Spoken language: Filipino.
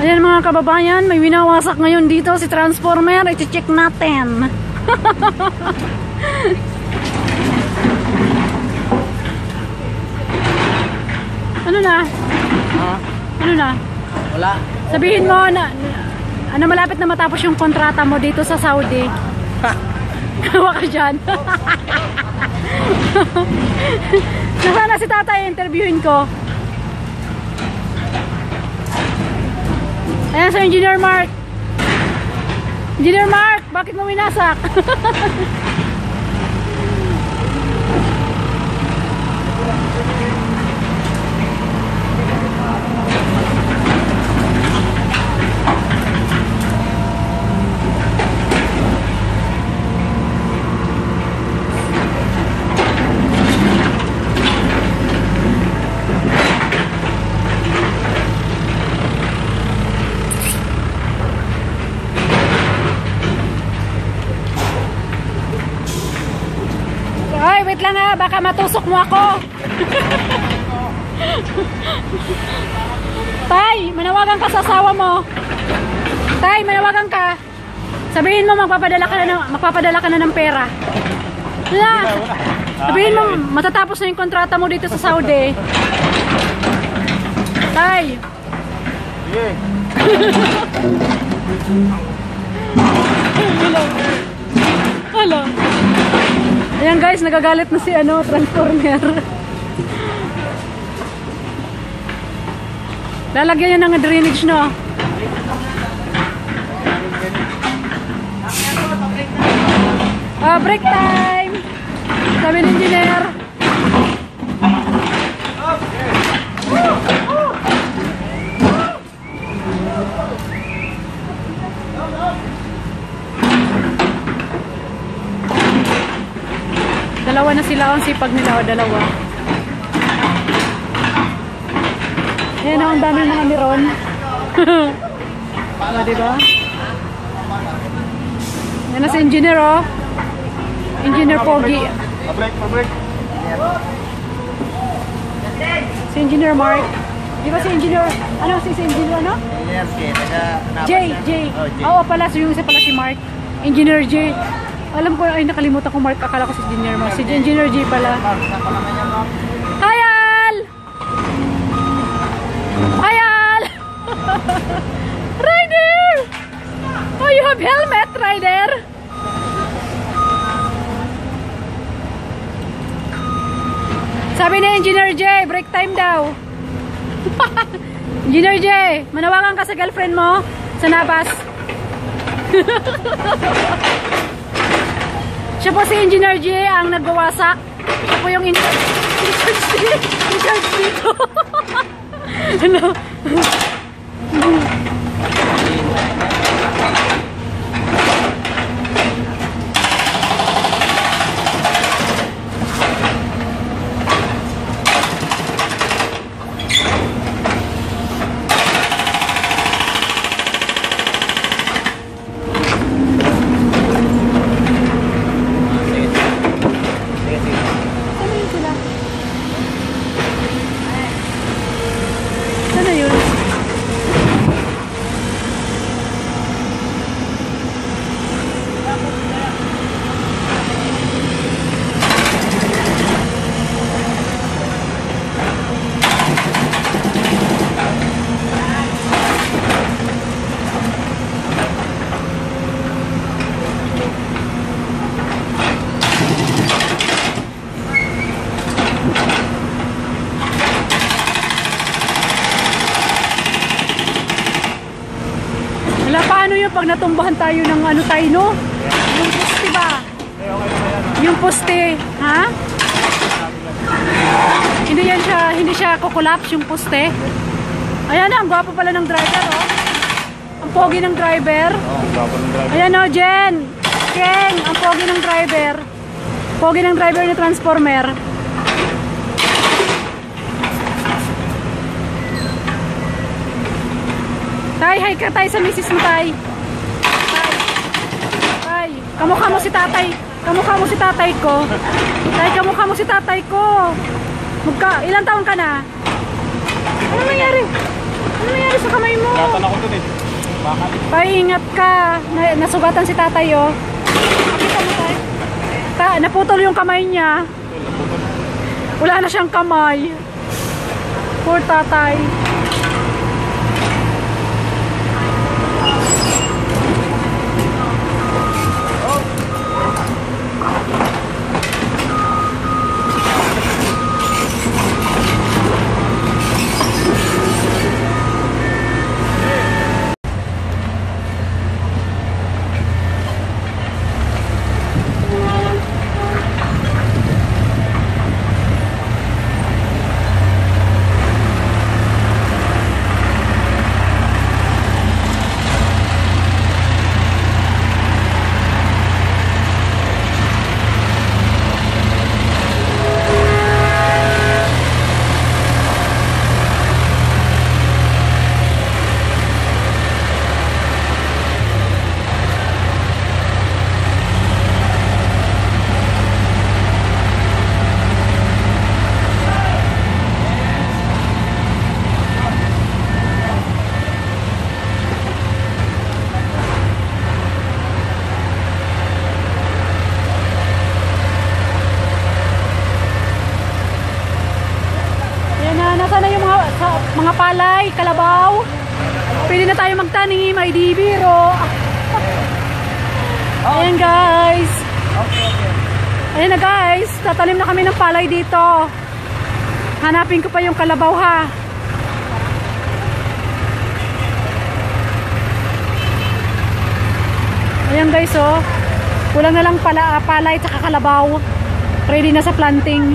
Ayan mga kababayan, may winawasak ngayon dito si transformer. I-check natin. Ano na? Ano na? Wala. Sabihin mo na ano, malapit na matapos yung kontrata mo dito sa Saudi. Kawa ka dyan. Nasaan na si tatay? Interviewin ko. Ayan sa Engineer Mark. Engineer Mark, bakit mo winasak? Ay, wait lang ha, baka matusok mo ako. Tay, manawagan ka sa asawa mo. Tay, manawagan ka. Sabihin mo magpapadala ka na ng pera. Sabihin mo matatapos na yung kontrata mo dito sa Saudi. Tay. Sige. Hello. Ayan guys, nagagalit na si transformer. Lalagyan niya ng drainage, no? Break time! Sabi ng engineer. Dalawa na sila, ang sipag nila, dalawa. Ayan, ang dami mga miron. Diba? Yan na si engineer, oh. Engineer Pogi. Pabrik. Si engineer Mark. Di ba si engineer, si engineer, ano? Engineer J. J. Oo pala, so yung isa pala si Mark. Engineer J. Alam ko, ay nakalimutan ko Mark, akala ko si engineer Mark. Si engineer J pala. Hi Al! Hi Al! Rider! Oh, you have helmet, Rider! Sabi ni engineer J, break time daw. Engineer J, manawagan ka sa girlfriend mo sa Nabas. Siya po si Engineer J ang nagwawasak. Siya po yung in-charge dito. Hello. Paano yun pag natumbahan tayo ng tayo, no? Yung poste ba? Yung poste, ha? Hindi siya kukulaps yung poste. Ayan na, ang gwapo pala ng driver, oh. Ang pogi ng driver. Ayan o, Jen. Keng, ang pogi ng driver. Pogi ng driver ni transformer. Tay, hi ka tayo sa misis mo, tay. Tay, kamukha mo si tatay. Kamukha mo si tatay ko. Tay, kamukha mo si tatay ko. Ilang taon ka na? Ano nangyari? Ano nangyari sa kamay mo? Gatan ako dun eh. Paingat ka. Nasugatan si tatay, oh. Nakita mo tayo? Naputol yung kamay niya. Wala na siyang kamay. Poor tatay. Nasaan na yung mga palay, kalabaw? Pwede na tayo magtanim, ay di biro. Ayan guys. Ayan na guys, tatanim na kami ng palay dito. Hanapin ko pa yung kalabaw ha. Ayan guys oh. Kulang na lang palay at kalabaw. Ready na sa planting.